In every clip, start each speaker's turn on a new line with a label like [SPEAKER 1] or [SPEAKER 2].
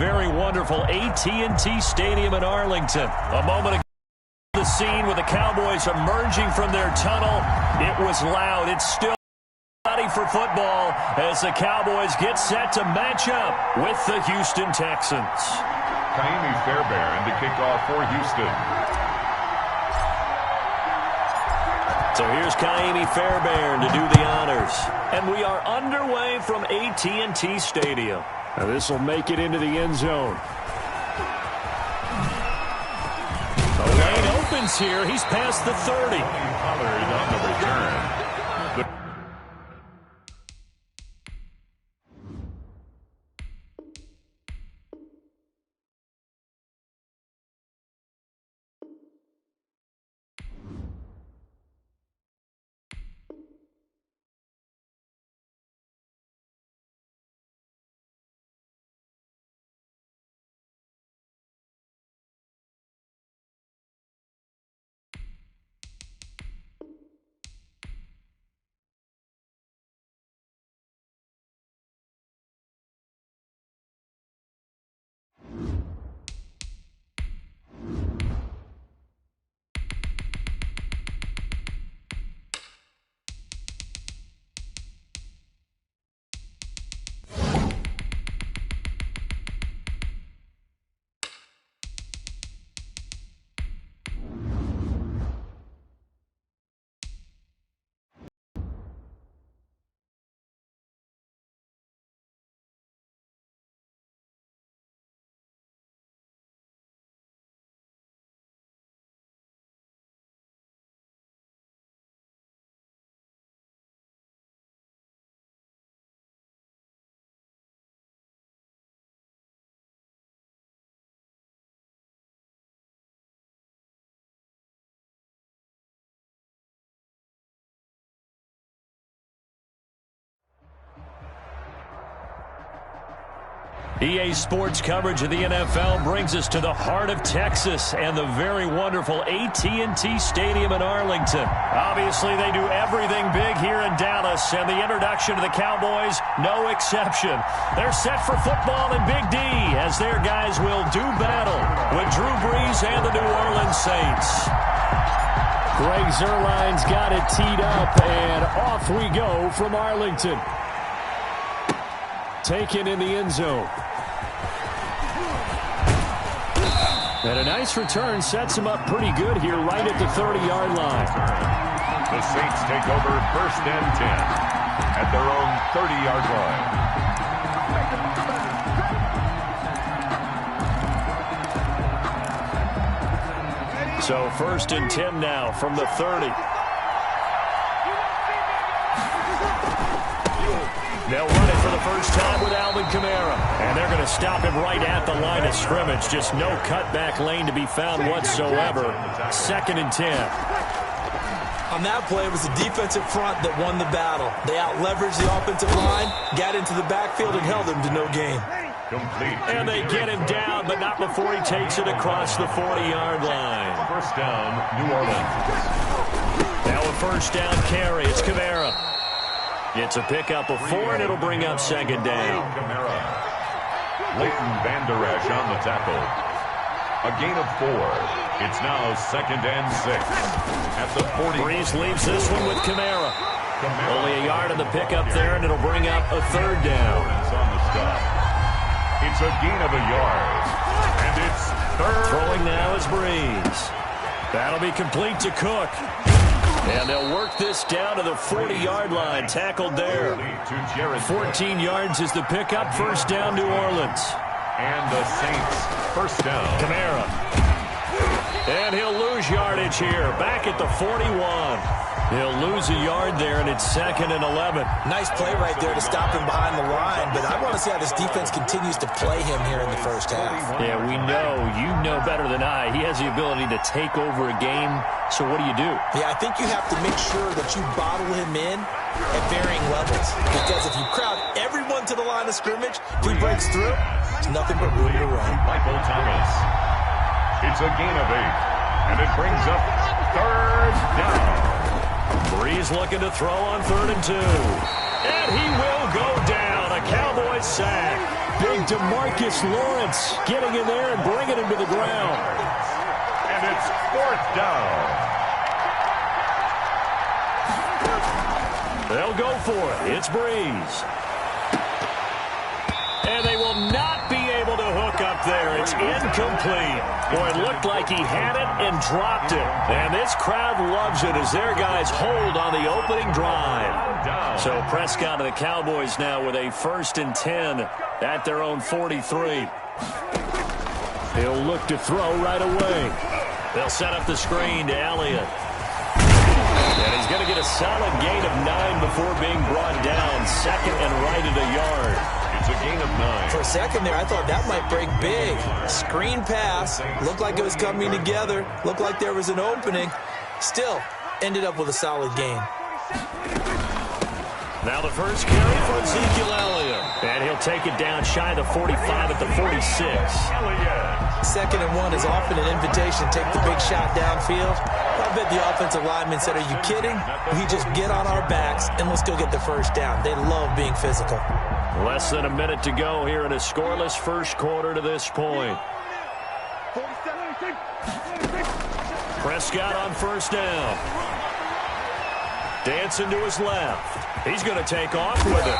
[SPEAKER 1] very wonderful AT&T Stadium in Arlington. A moment ago, the scene with the Cowboys emerging from their tunnel. It was loud. It's still ready for football as the Cowboys get set to match up with the Houston Texans.
[SPEAKER 2] Kaimi Fairbairn to kick off for Houston.
[SPEAKER 1] So here's Kaimi Fairbairn to do the honors. And we are underway from AT&T Stadium. Now this will make it into the end zone. The lane opens here. He's past the 30.
[SPEAKER 2] Pollard on the return.
[SPEAKER 1] EA Sports coverage of the NFL brings us to the heart of Texas and the very wonderful AT&T Stadium in Arlington. Obviously, they do everything big here in Dallas, and the introduction to the Cowboys, no exception. They're set for football in Big D as their guys will do battle with Drew Brees and the New Orleans Saints. Greg Zuerlein's got it teed up, and off we go from Arlington. Taken in the end zone. And a nice return sets him up pretty good here right at the 30-yard line.
[SPEAKER 2] The Saints take over 1st and 10 at their own 30-yard line.
[SPEAKER 1] So 1st and 10 now from the 30. They'll run it for the first time with Alvin Kamara. And they're going to stop him right at the line of scrimmage. Just no cutback lane to be found whatsoever. 2nd and 10.
[SPEAKER 3] On that play, it was the defensive front that won the battle. They out-leveraged the offensive line, got into the backfield, and held him to no gain.
[SPEAKER 1] And they get him down, but not before he takes it across the 40-yard line.
[SPEAKER 2] 1st down, New Orleans.
[SPEAKER 1] Now a 1st down carry. It's Kamara. It's a pickup of 4, and it'll bring up 2nd down.
[SPEAKER 2] Leighton Vander Esch on the tackle. A gain of 4. It's now 2nd and 6 at the 40.
[SPEAKER 1] Brees leaves this one with Kamara. Only a yard on the pickup there, and it'll bring up a 3rd down.
[SPEAKER 2] On the stop. It's a gain of a yard, and it's 3rd.
[SPEAKER 1] Throwing now is Brees. That'll be complete to Cook. And they'll work this down to the 40-yard line. Tackled there. 14 yards is the pickup. 1st down, New Orleans.
[SPEAKER 2] And the Saints, 1st down.
[SPEAKER 1] Kamara. And he'll lose yardage here. Back at the 41. He'll lose a yard there, and it's 2nd and 11.
[SPEAKER 3] Nice play right there to stop him behind the line, but I want to see how this defense continues to play him here in the first half.
[SPEAKER 1] Yeah, we know. You know better than I. He has the ability to take over a game, so what do you do?
[SPEAKER 3] Yeah, I think you have to make sure that you bottle him in at varying levels, because if you crowd everyone to the line of scrimmage, if he breaks through, there's nothing but room to run.
[SPEAKER 2] Michael Thomas. It's a gain of 8, and it brings up 3rd down.
[SPEAKER 1] Brees looking to throw on 3rd and 2. And he will go down. A Cowboys sack. big DeMarcus Lawrence getting in there and bringing him to the ground.
[SPEAKER 2] And it's 4th down.
[SPEAKER 1] They'll go for it. It's Breeze. And they will not be able to hook up there. It's incomplete. Boy, it looked like he had it and dropped it. And this crowd loves it as their guys hold on the opening drive. So Prescott and the Cowboys now with a 1st and 10 at their own 43. He'll look to throw right away. They'll set up the screen to Elliott. And he's going to get a solid gain of 9 before being brought down. 2nd and right at a yard.
[SPEAKER 2] It's a gain of 9.
[SPEAKER 3] For a second there, I thought that might break big. Screen pass. Looked like it was coming together. Looked like there was an opening. Still ended up with a solid gain.
[SPEAKER 1] Now the first carry for Ezekiel Elliott. And he'll take it down shy of the 45 at the 46.
[SPEAKER 3] 2nd and 1 is often an invitation to take the big shot downfield. I bet the offensive lineman said, are you kidding? We just get on our backs and let's go get the first down. They love being physical.
[SPEAKER 1] Less than a minute to go here in a scoreless first quarter to this point. Prescott on 1st down. Dancing to his left. He's going to take off with it.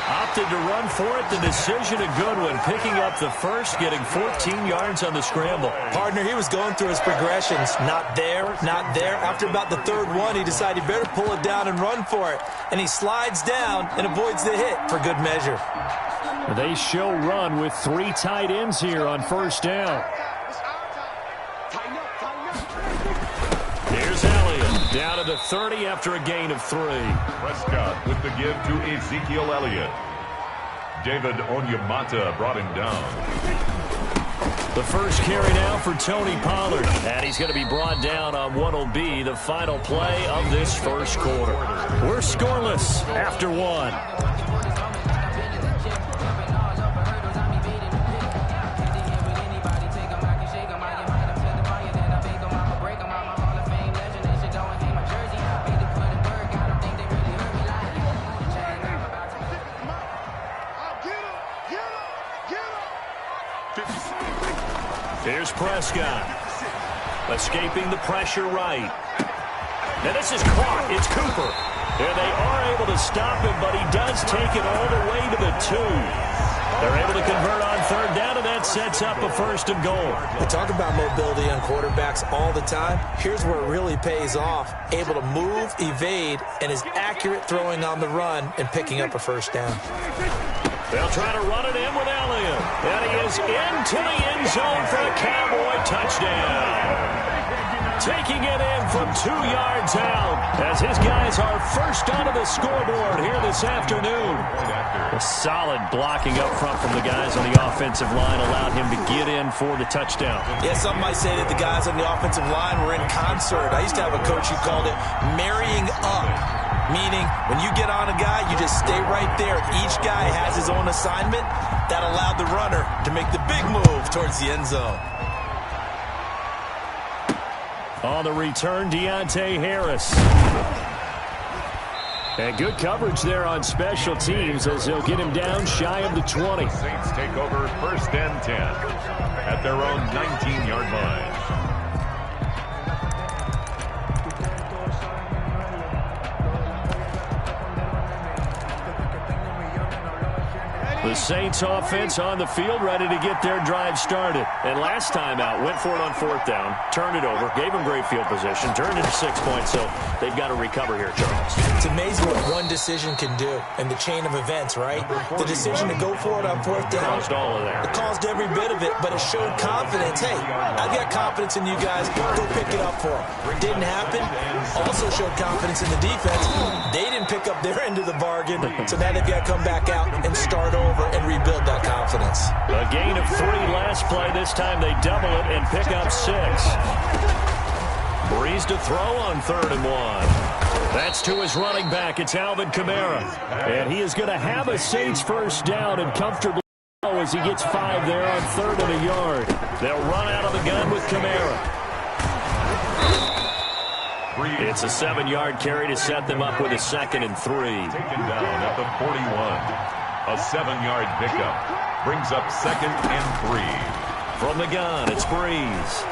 [SPEAKER 1] Opted to run for it. The decision a good one. Picking up the first, getting 14 yards on the scramble.
[SPEAKER 3] Partner, he was going through his progressions. Not there, not there. After about the 3rd one, he decided he better pull it down and run for it. And he slides down and avoids the hit for good measure.
[SPEAKER 1] They show run with 3 tight ends here on 1st down. Here's Elliott down to the 30 after a gain of 3.
[SPEAKER 2] Prescott with the give to Ezekiel Elliott. David Onyemata brought him down.
[SPEAKER 1] The first carry now for Tony Pollard. And he's going to be brought down on what will be the final play of this first quarter. We're scoreless after 1. Here's Prescott. Escaping the pressure right. Now this is caught. It's Cooper. And they are able to stop him, but he does take it all the way to the 2. They're able to convert on 3rd down, and that sets up a 1st and goal.
[SPEAKER 3] We talk about mobility on quarterbacks all the time. Here's where it really pays off. Able to move, evade, and is accurate throwing on the run and picking up a 1st down.
[SPEAKER 1] They'll try to run it in with Elliott. And he is into the end zone for a Cowboy touchdown. Taking it in from 2 yards out as his guys are first onto the scoreboard here this afternoon. A solid blocking up front from the guys on the offensive line allowed him to get in for the touchdown.
[SPEAKER 3] Yeah, some might say that the guys on the offensive line were in concert. I used to have a coach who called it marrying up. Meaning, when you get on a guy, you just stay right there. Each guy has his own assignment. That allowed the runner to make the big move towards the end zone.
[SPEAKER 1] On the return, Deontay Harris. And good coverage there on special teams as they'll get him down shy of the 20.
[SPEAKER 2] Saints take over 1st and 10 at their own 19-yard line.
[SPEAKER 1] The Saints offense on the field ready to get their drive started. And last time out, went for it on 4th down, turned it over, gave them great field position, turned it to 6 points, so they've got to recover here, Charles.
[SPEAKER 3] It's amazing what one decision can do in the chain of events, right? The decision to go for it on 4th down.
[SPEAKER 1] Caused all of that.
[SPEAKER 3] It caused every bit of it, but it showed confidence. Hey, I've got confidence in you guys. Go pick it up for them. Didn't happen. Also showed confidence in the defense. They didn't pick up their end of the bargain, so now they've got to come back out and start over and rebuild that confidence.
[SPEAKER 1] A gain of 3 last play. This time they double it and pick up 6. Breeze to throw on 3rd and 1. That's to his running back. It's Alvin Kamara. And he is going to have a Saints first down and comfortably as he gets 5 there on 3rd and a yard. They'll run out of the gun with Kamara. It's a 7-yard carry to set them up with a 2nd and 3.
[SPEAKER 2] Taken down at the 41. A 7-yard pickup. Brings up 2nd and 3.
[SPEAKER 1] From the gun, it's Breeze.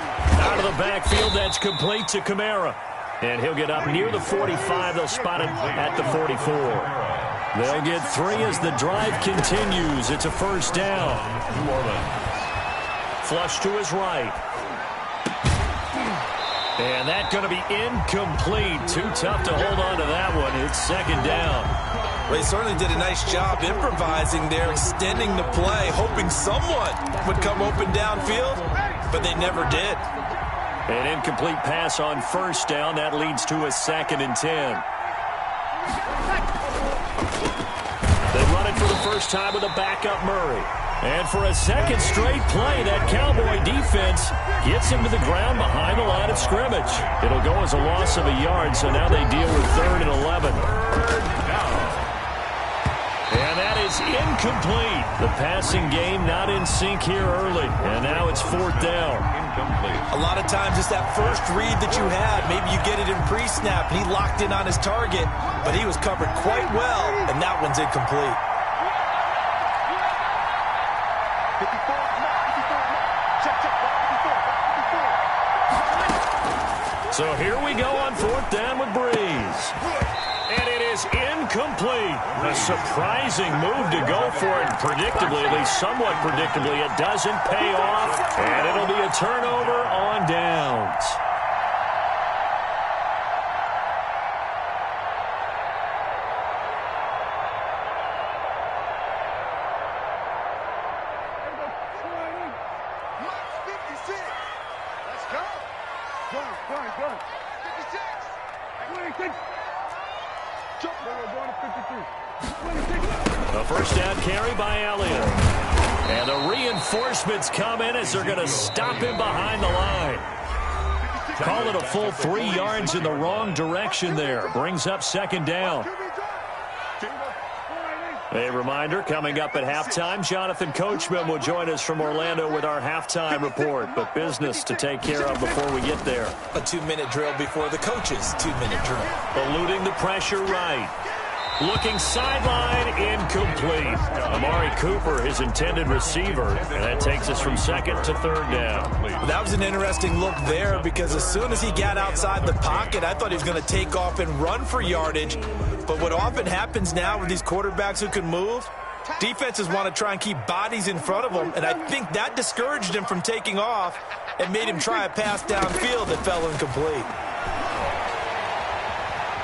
[SPEAKER 1] Out of the backfield, that's complete to Kamara. And he'll get up near the 45. They'll spot him at the 44. They'll get 3 as the drive continues. It's a first down.
[SPEAKER 2] New Orleans.
[SPEAKER 1] Flush to his right. And that's going to be incomplete. Too tough to hold on to that one. It's 2nd down.
[SPEAKER 3] Well, he certainly did a nice job improvising there, extending the play, hoping someone would come open downfield, but they never did.
[SPEAKER 1] An incomplete pass on first down. That leads to a 2nd and 10. They run it for the first time with a backup Murray. And for a second straight play, that Cowboy defense gets him to the ground behind the line of scrimmage. It'll go as a loss of a yard, so now they deal with 3rd and 11. And that is incomplete. The passing game not in sync here early. And now it's 4th down.
[SPEAKER 3] A lot of times it's that first read that you had. Maybe you get it in pre-snap. He locked in on his target, but he was covered quite well, and that one's incomplete.
[SPEAKER 1] So here we go on 4th down with Breeze. And it is incomplete. A surprising move to go for it. Predictably, at least somewhat predictably, it doesn't pay off. And it'll be a turnover on downs. A first down carry by Elliott. And the reinforcements come in as they're going to stop him behind the line. Call it a full 3 yards in the wrong direction there. Brings up 2nd down. A reminder, coming up at halftime, Jonathan Coachman will join us from Orlando with our halftime report. But business to take care of before we get there.
[SPEAKER 3] A 2-minute drill before the coach's 2-minute drill.
[SPEAKER 1] Eluding the pressure right. Looking sideline, incomplete. Amari Cooper, his intended receiver, and that takes us from 2nd to 3rd down.
[SPEAKER 3] That was an interesting look there because as soon as he got outside the pocket, I thought he was going to take off and run for yardage. But what often happens now with these quarterbacks who can move, defenses want to try and keep bodies in front of them, and I think that discouraged him from taking off and made him try a pass downfield that fell incomplete.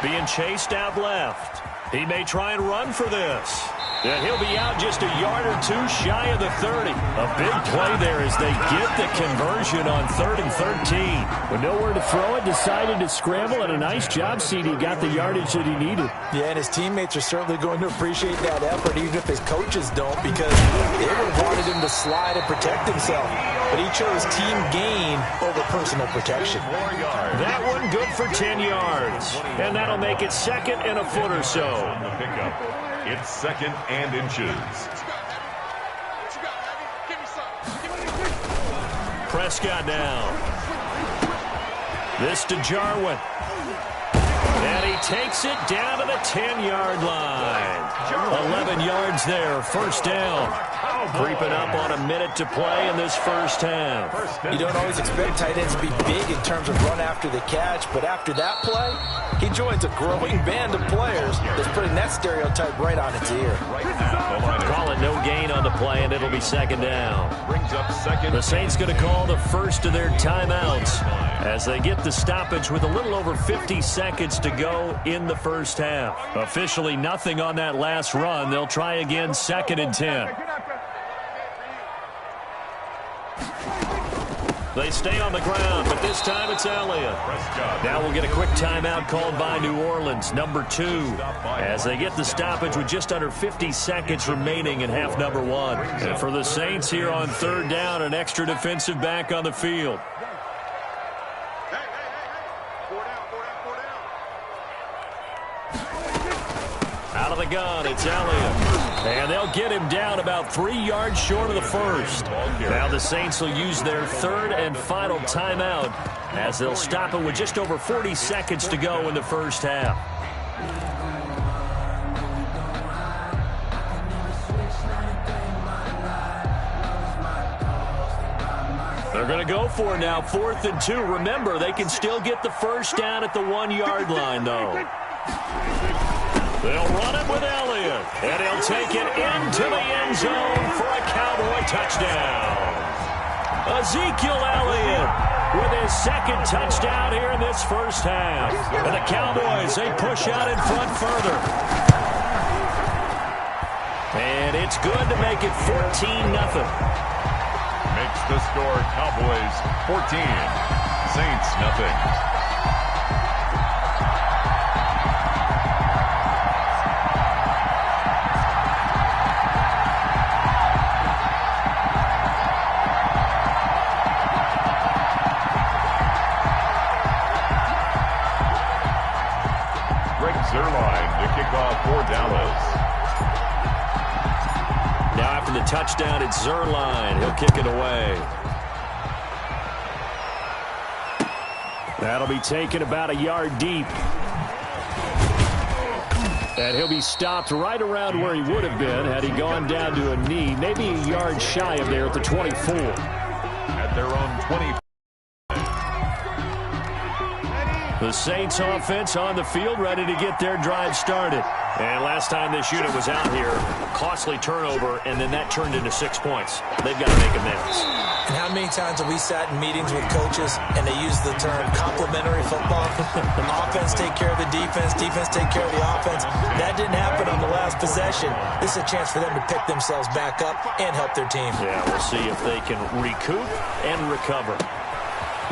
[SPEAKER 1] Being chased out left. He may try and run for this. And he'll be out just a yard or 2 shy of the 30. A big play there as they get the conversion on 3rd and 13.
[SPEAKER 4] With nowhere to throw it, decided to scramble, and a nice job, CD. Got the yardage that he needed.
[SPEAKER 3] Yeah, and his teammates are certainly going to appreciate that effort, even if his coaches don't, because they would have wanted him to slide and protect himself. But he chose team gain over personal protection.
[SPEAKER 1] That one good for 10 yards. And that'll make it 2nd and a foot or so.
[SPEAKER 2] It's 2nd and inches.
[SPEAKER 1] Prescott now. This to Jarwin. And he takes it down to the 10-yard line. 11 yards there, first down. Creeping up on a minute to play in this first half.
[SPEAKER 3] You don't always expect tight ends to be big in terms of run after the catch, but after that play, he joins a growing band of players that's putting that stereotype right on its ear.
[SPEAKER 1] Call it no gain on the play, and it'll be 2nd down.
[SPEAKER 2] Brings up 2nd.
[SPEAKER 1] The Saints going to call the first of their timeouts as they get the stoppage with a little over 50 seconds to go in the first half. Officially nothing on that last run. They'll try again 2nd and 10. They stay on the ground, but this time it's Elliott. Now we'll get a quick timeout called by New Orleans, number 2, as they get the stoppage with just under 50 seconds remaining in half number 1. And for the Saints here on 3rd down, an extra defensive back on the field. Out of the gun, it's Elliott. And they'll get him down about 3 yards short of the first. Now the Saints will use their 3rd and final timeout as they'll stop it with just over 40 seconds to go in the first half. They're going to go for it now, 4th and 2. Remember, they can still get the first down at the 1-yard line, though. They'll run it with Elliott, and he'll take it into the end zone for a Cowboy touchdown. Ezekiel Elliott with his second touchdown here in this first half. And the Cowboys, they push out in front further. And it's good to make it 14-0.
[SPEAKER 2] Makes the score Cowboys 14, Saints nothing. To kick off for Dallas.
[SPEAKER 1] Now after the touchdown, it's Zerline. He'll kick it away.
[SPEAKER 4] That'll be taken about a yard deep. And he'll be stopped right around where he would have been had he gone down to a knee, maybe a yard shy of there at the 24.
[SPEAKER 2] At their own 20.
[SPEAKER 1] The Saints offense on the field, ready to get their drive started. And last time this unit was out here, costly turnover, and then that turned into 6 points. They've got to make amends.
[SPEAKER 3] And how many times have we sat in meetings with coaches and they use the term complementary football? Offense take care of the defense, defense take care of the offense. That didn't happen on the last possession. This is a chance for them to pick themselves back up and help their team.
[SPEAKER 1] Yeah, we'll see if they can recoup and recover.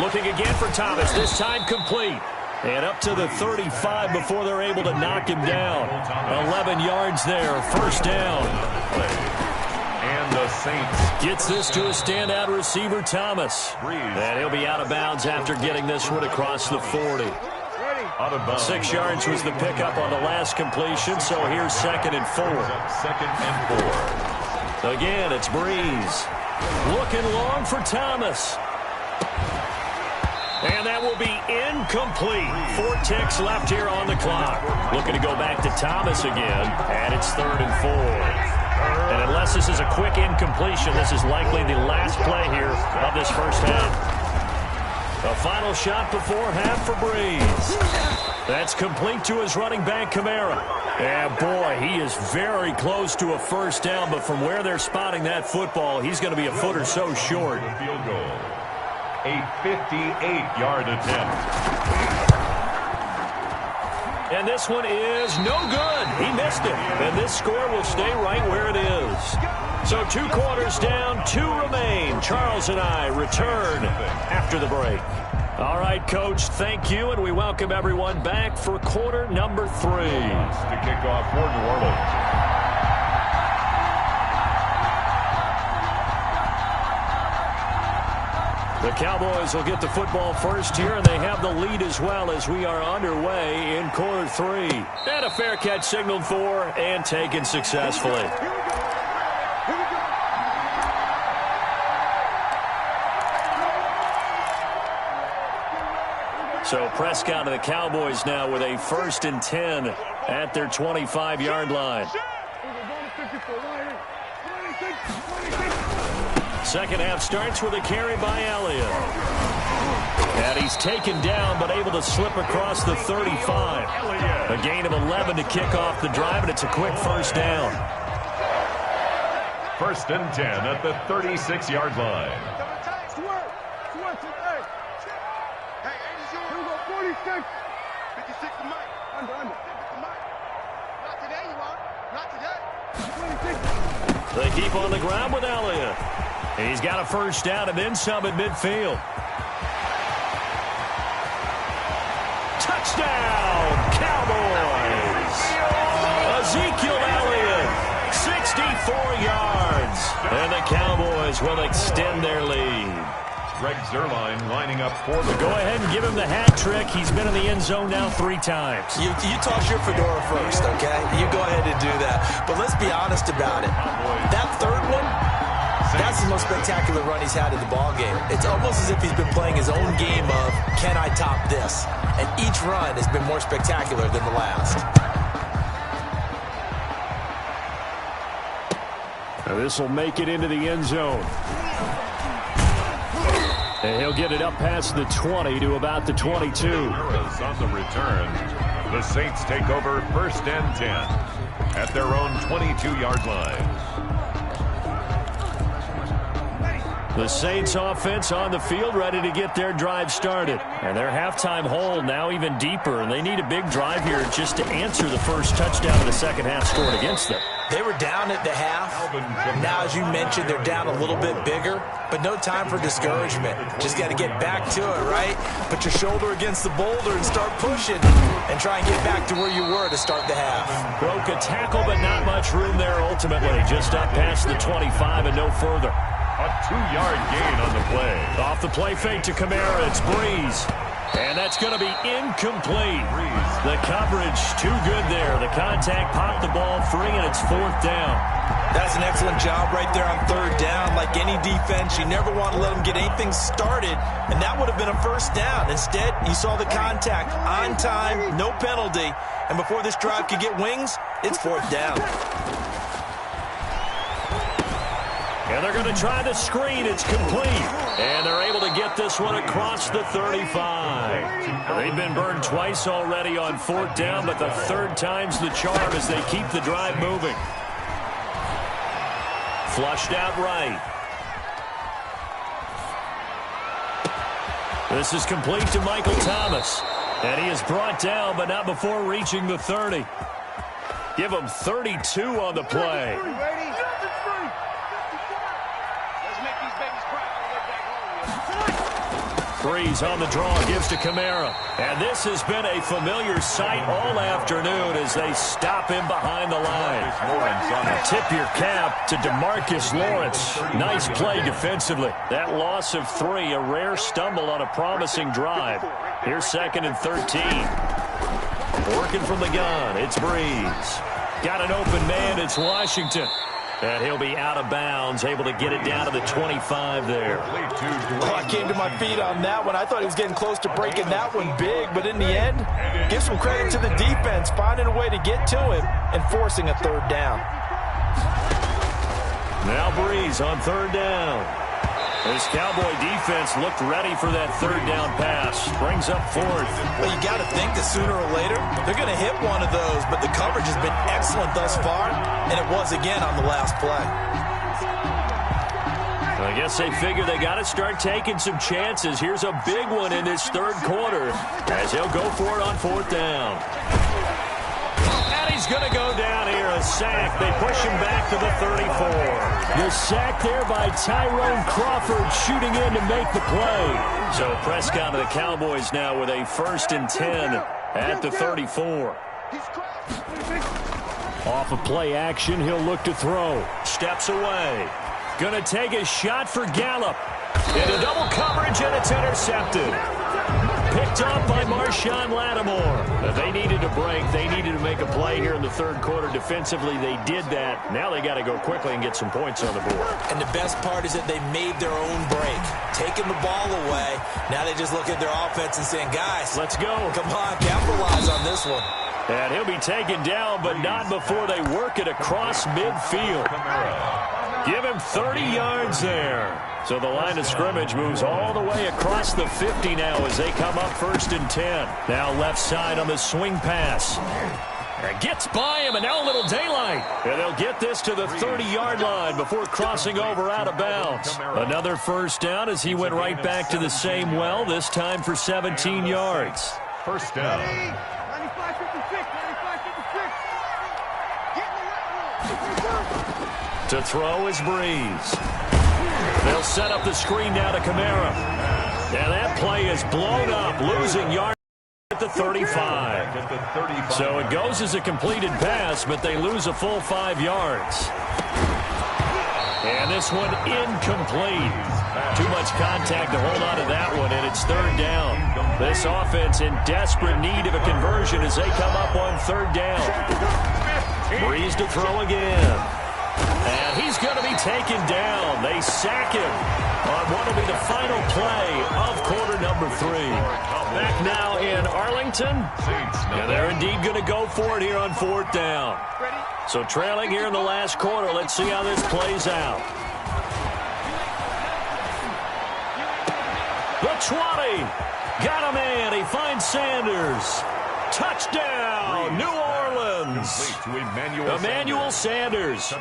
[SPEAKER 1] Looking again for Thomas, this time complete. And up to the 35 before they're able to knock him down. 11 yards there, first down.
[SPEAKER 2] And the Saints
[SPEAKER 1] gets this to a standout receiver, Thomas. And he'll be out of bounds after getting this one across the 40. 6 yards was the pickup on the last completion, so here's 2nd and 4.
[SPEAKER 2] 2nd and 4.
[SPEAKER 1] Again, it's Breeze. Looking long for Thomas. And that will be incomplete. 4 ticks left here on the clock. Looking to go back to Thomas again, and it's 3rd and 4. And unless this is a quick incompletion, this is likely the last play here of this first half. A final shot before half for Breeze. That's complete to his running back, Kamara. And boy, he is very close to a first down, but from where they're spotting that football, he's going to be a foot or so short.
[SPEAKER 2] Field goal. A 58-yard attempt.
[SPEAKER 1] And this one is no good. He missed it. And this score will stay right where it is. So 2 quarters down, 2 remain. Charles and I return after the break. All right, Coach, thank you, and we welcome everyone back for quarter number 3.
[SPEAKER 2] To kick off for New Orleans.
[SPEAKER 1] The Cowboys will get the football first here, and they have the lead as well as we are underway in quarter 3. And a fair catch signaled for and taken successfully. So Prescott and the Cowboys now with a 1st and 10 at their 25-yard line. Second half starts with a carry by Elliott. And he's taken down but able to slip across the 35. A gain of 11 to kick off the drive, and it's a quick first down.
[SPEAKER 2] 1st and 10 at the 36-yard line.
[SPEAKER 1] They keep on the ground with Elliott. And he's got a first down and then some at midfield. Touchdown, Cowboys! Ezekiel Elliott, 64 yards. And the Cowboys will extend their lead.
[SPEAKER 2] Greg Zerline lining up for the...
[SPEAKER 1] Go ahead and give him the hat trick. He's been in the end zone now 3 times.
[SPEAKER 3] You toss your fedora first, okay? You go ahead and do that. But let's be honest about it. That 3rd one, that's the most spectacular run he's had in the ballgame. It's almost as if he's been playing his own game of, can I top this? And each run has been more spectacular than the last.
[SPEAKER 4] Now this will make it into the end zone. And he'll get it up past the 20 to about the 22.
[SPEAKER 2] On the return, the Saints take over 1st and 10 at their own 22-yard line.
[SPEAKER 1] The Saints offense on the field ready to get their drive started. And their halftime hole now even deeper. And they need a big drive here just to answer the first touchdown of the second half scored against them.
[SPEAKER 3] They were down at the half. Now, as you mentioned, they're down a little bit bigger. But no time for discouragement. Just got to get back to it, right? Put your shoulder against the boulder and start pushing. And try and get back to where you were to start the half.
[SPEAKER 1] Broke a tackle, but not much room there ultimately. Just up past the 25 and no further.
[SPEAKER 2] A 2-yard gain on the play.
[SPEAKER 1] Off the play fake to Kamara, it's Breeze. And that's going to be incomplete. The coverage too good there. The contact popped the ball free, and it's 4th down.
[SPEAKER 3] That's an excellent job right there on 3rd down. Like any defense, you never want to let them get anything started, and that would have been a 1st down. Instead, you saw the contact on time, no penalty, and before this drive could get wings, it's 4th down.
[SPEAKER 1] And they're going to try the screen. It's complete. And they're able to get this one across the 35. They've been burned twice already on 4th down, but the 3rd time's the charm as they keep the drive moving. Flushed out right. This is complete to Michael Thomas. And he is brought down, but not before reaching the 30. Give him 32 on the play. Breeze on the draw, gives to Kamara. And this has been a familiar sight all afternoon as they stop him behind the line. Tip your cap to DeMarcus Lawrence. Nice play defensively. That loss of 3, a rare stumble on a promising drive. Here's 2nd and 13. Working from the gun, it's Breeze. Got an open man, it's Washington. And he'll be out of bounds, able to get it down to the 25 there.
[SPEAKER 3] Oh, I came to my feet on that one. I thought he was getting close to breaking that one big, but in the end, give some credit to the defense, finding a way to get to him and forcing a 3rd down.
[SPEAKER 1] Now Breeze on 3rd down. This Cowboy defense looked ready for that 3rd down pass. Brings up 4th.
[SPEAKER 3] Well, you got to think that sooner or later, they're going to hit one of those, but the coverage has been excellent thus far, and it was again on the last play.
[SPEAKER 1] I guess they figure they got to start taking some chances. Here's a big one in this 3rd quarter as he'll go for it on 4th down. And he's going to go down here, a sack. They push him back to the 34. The sack there by Tyrone Crawford shooting in to make the play. So Prescott of the Cowboys now with a 1st and 10 at the 34.
[SPEAKER 4] Off of play action, he'll look to throw.
[SPEAKER 1] Steps away. Going to take a shot for Gallup. Into double coverage, and it's intercepted. Picked up by Marshawn Lattimore. They needed to break. They needed to make a play here in the 3rd quarter. Defensively, they did that. Now they got to go quickly and get some points on the board.
[SPEAKER 3] And the best part is that they made their own break. Taking the ball away. Now they just look at their offense and saying, guys,
[SPEAKER 1] let's go.
[SPEAKER 3] Come on, capitalize on this one.
[SPEAKER 1] And he'll be taken down, but not before they work it across midfield. Give him 30 yards there. So the line of scrimmage moves all the way across the 50 now as they come up 1st and 10. Now left side on the swing pass. And gets by him, and now a little daylight. And they'll get this to the 30-yard line before crossing over out of bounds. Another 1st down as he went right back to the same well, this time for 17 yards.
[SPEAKER 2] 1st down.
[SPEAKER 1] To throw is Breeze. They'll set up the screen now to Kamara. And that play is blown up, losing yards at the 35. So it goes as a completed pass, but they lose a full 5 yards. And this one incomplete. Too much contact to hold on to that one, and it's 3rd down. This offense in desperate need of a conversion as they come up on 3rd down. Breeze to throw again. And he's going to be taken down. They sack him on what will be the final play of quarter number 3. Back now in Arlington. And they're indeed going to go for it here on 4th down. So trailing here in the last quarter. Let's see how this plays out. 20. Got a man. He finds Sanders. Touchdown, New Orleans. Emmanuel Sanders,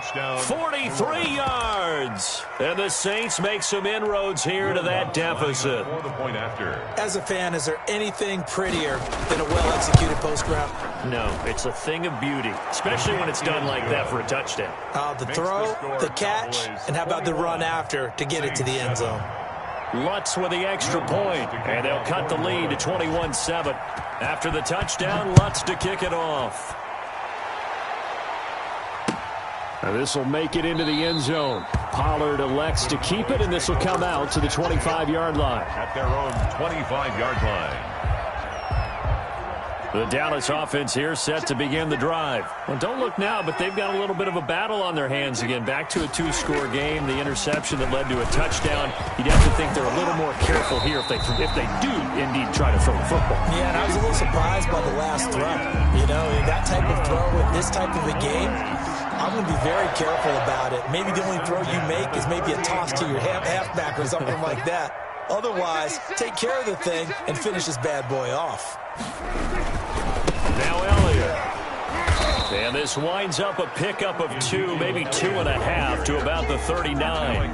[SPEAKER 1] 43 yards. And the Saints make some inroads here to that deficit.
[SPEAKER 3] As a fan, is there anything prettier than a well-executed post route?
[SPEAKER 1] No, it's a thing of beauty, especially when it's done like that for a touchdown.
[SPEAKER 3] The throw, the catch, and how about the run after to get it to the end zone?
[SPEAKER 1] Lutz with the extra point, and they'll cut the lead to 21-7. After the touchdown, Lutz to kick it off.
[SPEAKER 4] Now this will make it into the end zone. Pollard elects to keep it, and this will come out to the 25-yard line.
[SPEAKER 2] At their own 25-yard line.
[SPEAKER 1] The Dallas offense here set to begin the drive. Well, don't look now, but they've got a little bit of a battle on their hands again. Back to a two-score game. The interception that led to a touchdown. You'd have to think they're a little more careful here if they do indeed try to throw the football.
[SPEAKER 3] Yeah, and I was a little surprised by the last throw. You know, that type of throw in this type of a game, I'm going to be very careful about it. Maybe the only throw you make is maybe a toss to your halfback or something like that. Otherwise, take care of the thing and finish this bad boy off.
[SPEAKER 1] Now Elliott. And this winds up a pickup of 2, maybe 2.5 to about the 39.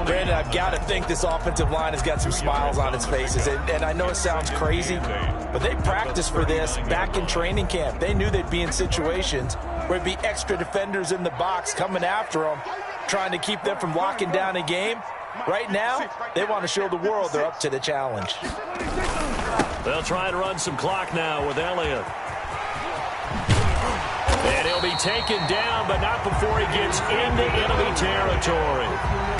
[SPEAKER 3] Brandon, I've got to think this offensive line has got some smiles on its faces. And I know it sounds crazy, but they practiced for this back in training camp. They knew they'd be in situations where it'd be extra defenders in the box coming after them, trying to keep them from locking down a game. Right now, they want to show the world they're up to the challenge.
[SPEAKER 1] They'll try and run some clock now with Elliott. And he'll be taken down, but not before he gets into enemy territory.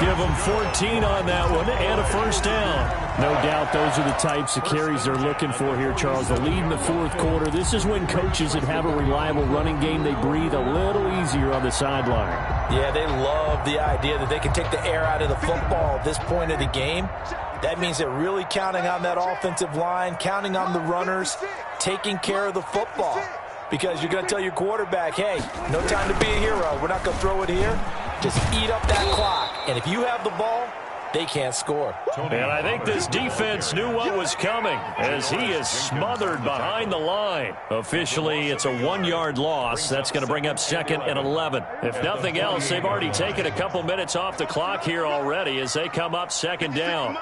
[SPEAKER 1] Give him 14 on that one and a first down.
[SPEAKER 4] No doubt those are the types of carries they're looking for here, Charles. The lead in the fourth quarter. This is when coaches that have a reliable running game, they breathe a little easier on the sideline.
[SPEAKER 3] Yeah, they love the idea that they can take the air out of the football at this point of the game. That means they're really counting on that offensive line, counting on the runners, taking care of the football. Because you're going to tell your quarterback, hey, no time to be a hero. We're not going to throw it here. Just eat up that clock. And if you have the ball, they can't score.
[SPEAKER 1] And I think this defense knew what was coming as he is smothered behind the line. Officially, it's a 1-yard loss. That's going to bring up 2nd and 11. If nothing else, they've already taken a couple minutes off the clock here already as they come up 2nd down.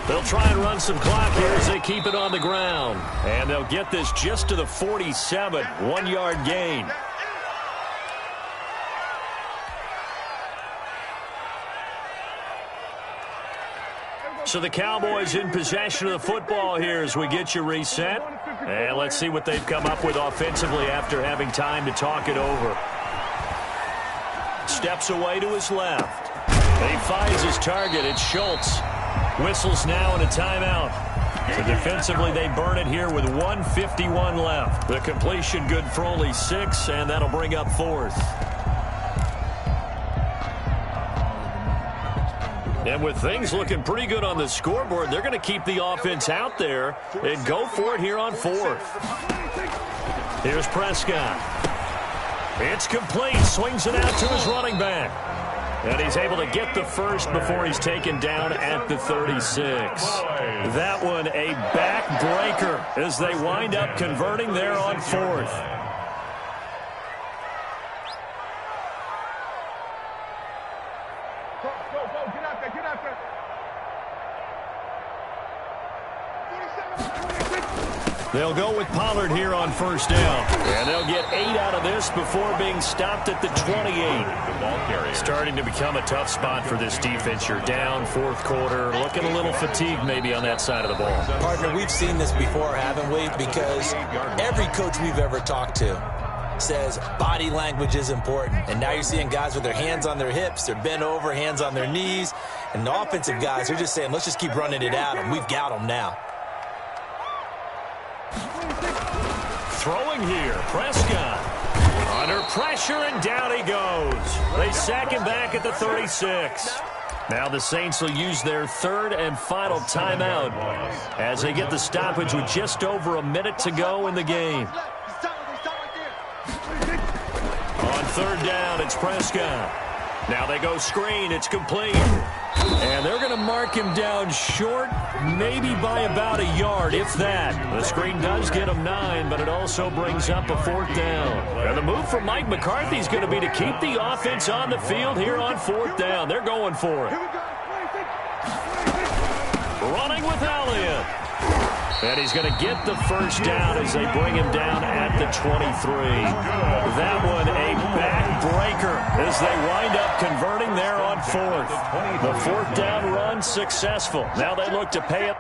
[SPEAKER 1] They'll try and run some clock here as they keep it on the ground. And they'll get this just to the 47, 1-yard gain. So the Cowboys in possession of the football here as we get you reset. And let's see what they've come up with offensively after having time to talk it over. Steps away to his left. He finds his target. It's Schultz. Whistles now and a timeout. So defensively, they burn it here with 1:51 left. The completion good for only 6, and that'll bring up 4th. And with things looking pretty good on the scoreboard, they're going to keep the offense out there and go for it here on 4th. Here's Prescott. It's complete. Swings it out to his running back. And he's able to get the first before he's taken down at the 36. That one a backbreaker as they wind up converting there on 4th. They'll go with Pollard here on 1st down. And they'll get 8 out of this before being stopped at the 28. Starting to become a tough spot for this defense. You're down 4th quarter. Looking a little fatigued maybe on that side of the ball.
[SPEAKER 3] Partner, we've seen this before, haven't we? Because every coach we've ever talked to says body language is important. And now you're seeing guys with their hands on their hips, they're bent over, hands on their knees. And the offensive guys are just saying, let's just keep running it at them. We've got them now.
[SPEAKER 1] Throwing here, Prescott. Under pressure, and down he goes. They sack him back at the 36. Now the Saints will use their 3rd and final timeout as they get the stoppage with just over a minute to go in the game. On 3rd down, it's Prescott. Now they go screen. It's complete. And they're going to mark him down short, maybe by about a yard, if that. The screen does get him 9, but it also brings up a 4th down. And the move from Mike McCarthy is going to be to keep the offense on the field here on 4th down. They're going for it. Running with Elliott. And he's going to get the first down as they bring him down at the 23. That one a backbreaker as they wind up converting there on 4th. The 4th down run successful. Now they look to pay it.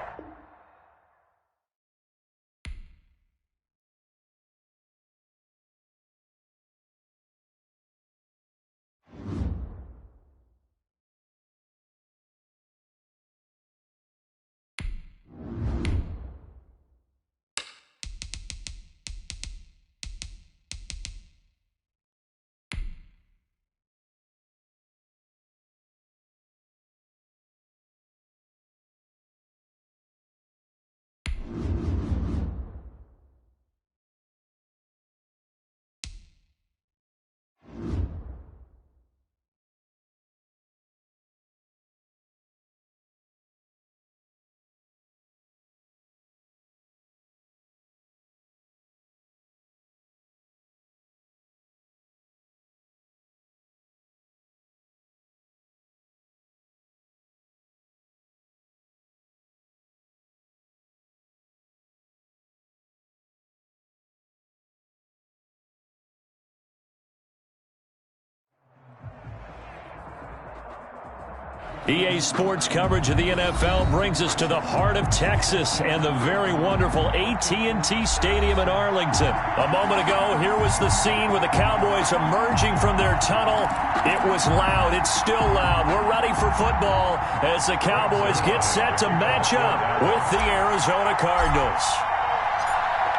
[SPEAKER 1] EA Sports coverage of the NFL brings us to the heart of Texas and the very wonderful AT&T Stadium in Arlington. A moment ago, here was the scene with the Cowboys emerging from their tunnel. It was loud. It's still loud. We're ready for football as the Cowboys get set to match up with the Arizona Cardinals.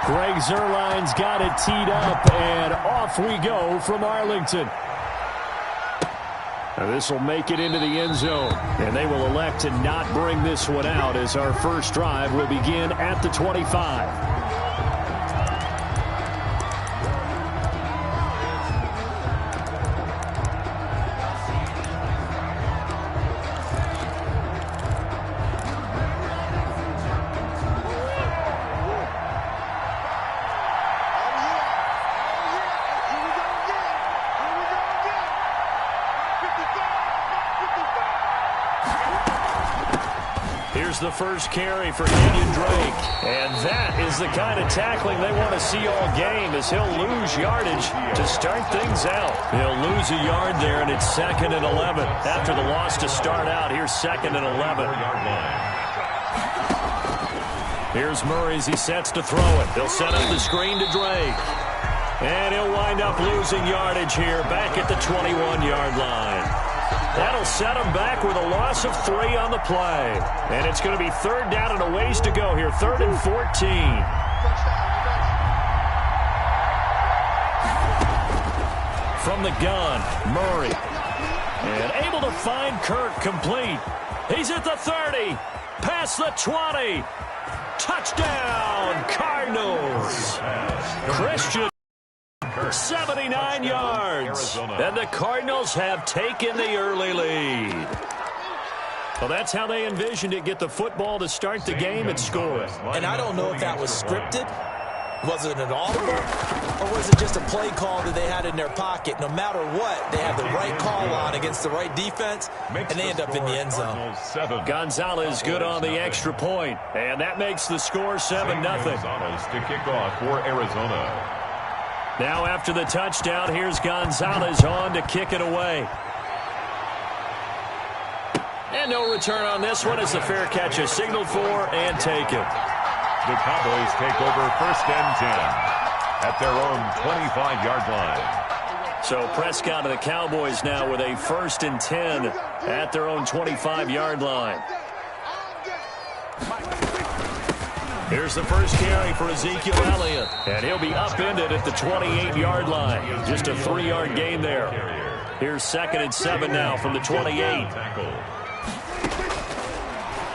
[SPEAKER 4] Greg Zuerlein's got it teed up, and off we go from Arlington. Now this will make it into the end zone, and they will elect to not bring this one out as our first drive will begin at the 25. The first carry for Kenyon Drake. And that is the kind of tackling they want to see all game as he'll lose yardage to start things out. He'll lose a yard there, and it's 2nd and 11. After the loss to start out, here's 2nd and 11. Here's Murray as he sets to throw it. They'll set up the screen to Drake. And he'll wind up losing yardage here back at the 21-yard line. That'll set him back with a loss of 3 on the play. And it's going to be 3rd down and a ways to go here. 3rd and 14. From the gun, Murray. And able to find Kirk complete. He's at the 30. Past the 20. Touchdown, Cardinals. Christian. 79 yards. And the Cardinals have taken the early lead. Well, that's how they envisioned it. Get the football to start the game and score it.
[SPEAKER 3] And I don't know if that was scripted. Was it an audible? Or was it just a play call that they had in their pocket? No matter what, they have the right call on against the right defense, and they end up in the end zone.
[SPEAKER 1] Gonzalez good on the extra point, and that makes the score 7-0.
[SPEAKER 2] Gonzalez to kick off for Arizona.
[SPEAKER 1] Now after the touchdown, here's Gonzalez on to kick it away. And no return on this one as the fair catch is signaled for and taken.
[SPEAKER 2] The Cowboys take over 1st and 10 at their own 25-yard line.
[SPEAKER 1] So Prescott and the Cowboys now with a 1st and 10 at their own 25-yard line. Here's the first carry for Ezekiel Elliott. And he'll be upended at the 28-yard line. Just a 3-yard gain there. Here's 2nd and 7 now from the 28.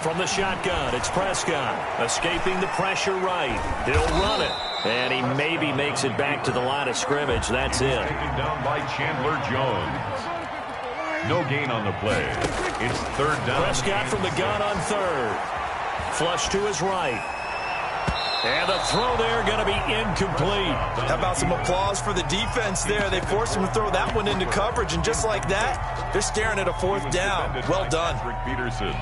[SPEAKER 1] From the shotgun, it's Prescott. Escaping the pressure right. He'll run it. And he maybe makes it back to the line of scrimmage. That's it.
[SPEAKER 2] Taken down by Chandler Jones. No gain on the play. It's third down.
[SPEAKER 1] Prescott from the gun on third. Flush to his right. And the throw there going to be incomplete.
[SPEAKER 3] How about some applause for the defense there? They forced him to throw that one into coverage, and just like that, they're staring at a fourth down. Well done.
[SPEAKER 2] Rick Peterson.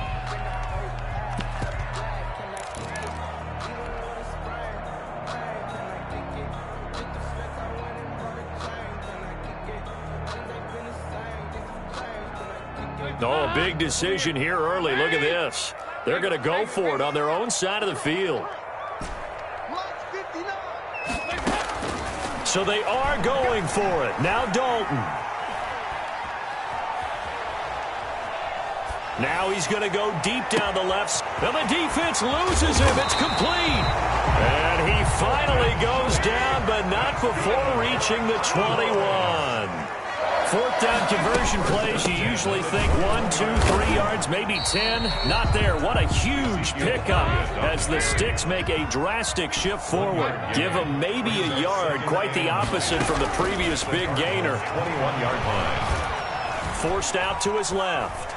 [SPEAKER 1] Oh, a big decision here early. Look at this. They're going to go for it on their own side of the field. So they are going for it. Now Dalton. Now he's going to go deep down the left. And the defense loses him. It's complete. And he finally goes down, but not before reaching the 21. Fourth down conversion plays, you usually think 1, 2, 3 yards, maybe 10. Not there. What a huge pickup as the Sticks make a drastic shift forward. Give them maybe a yard. Quite the opposite from the previous big gainer.
[SPEAKER 2] 21-yard line.
[SPEAKER 1] Forced out to his left.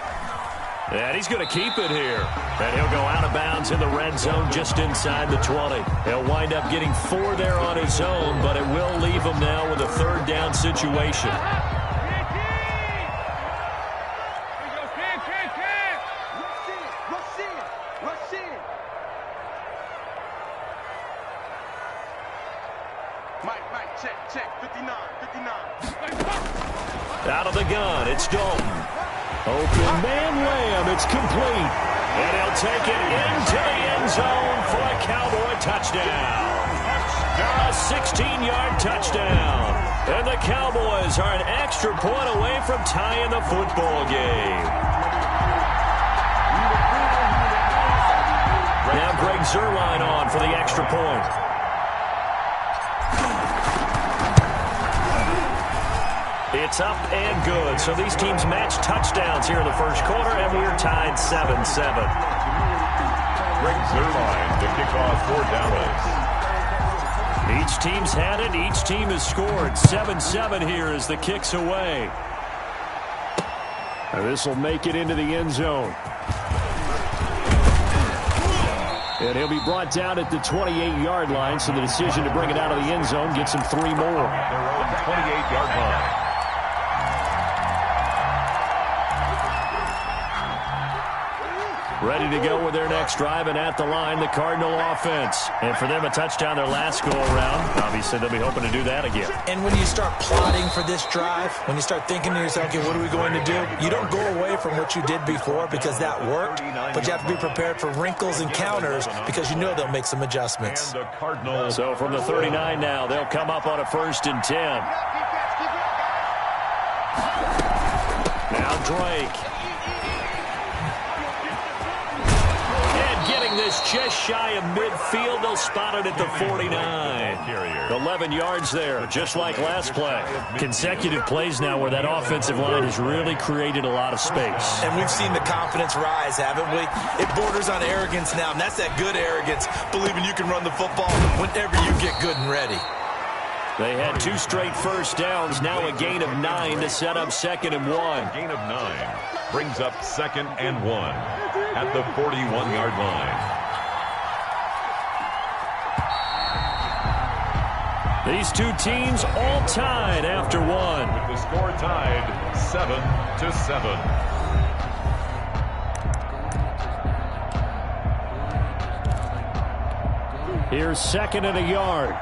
[SPEAKER 1] And he's going to keep it here. And he'll go out of bounds in the red zone just inside the 20. He'll wind up getting 4 there on his own, but it will leave him now with a third down situation. Out of the gun, it's Dalton. Open man Lamb, it's complete. And he'll take it into the end zone for a Cowboy touchdown. A 16-yard touchdown. And the Cowboys are an extra point away from tying the football game. Now Greg Zuerlein on for the extra point. It's up and good. So these teams match touchdowns here in the first quarter, and we're tied 7-7.
[SPEAKER 2] Greg Zuerlein, the kickoff for Dallas.
[SPEAKER 1] Each team's had it. Each team has scored. 7-7 here as the kick's away. This will make it into the end zone. And he'll be brought down at the 28-yard line, so the decision to bring it out of the end zone gets him 3 more.
[SPEAKER 2] Their own 28-yard line.
[SPEAKER 1] Ready to go with their next drive, and at the line, the Cardinal offense. And for them, a touchdown their last go-around. Obviously, they'll be hoping to do that again.
[SPEAKER 3] And when you start plotting for this drive, when you start thinking to yourself, okay, what are we going to do? You don't go away from what you did before because that worked, but you have to be prepared for wrinkles and counters because you know they'll make some adjustments.
[SPEAKER 2] And the Cardinals.
[SPEAKER 1] So from the 39 now, they'll come up on a 1st and 10. Now Drake. This just shy of midfield. They'll spot it at the 49. 11 yards there, just like last play. Consecutive plays now where that offensive line has really created a lot of space.
[SPEAKER 3] And we've seen the confidence rise, haven't we? It borders on arrogance now, and that's that good arrogance, believing you can run the football whenever you get good and ready.
[SPEAKER 1] They had 2 straight first downs, now a gain of 9 to set up 2nd and 1.
[SPEAKER 2] Gain of 9 brings up 2nd and 1 at the 41-yard line.
[SPEAKER 1] These two teams all tied after 1.
[SPEAKER 2] With the score tied 7-7.
[SPEAKER 1] Here's 2nd and a yard.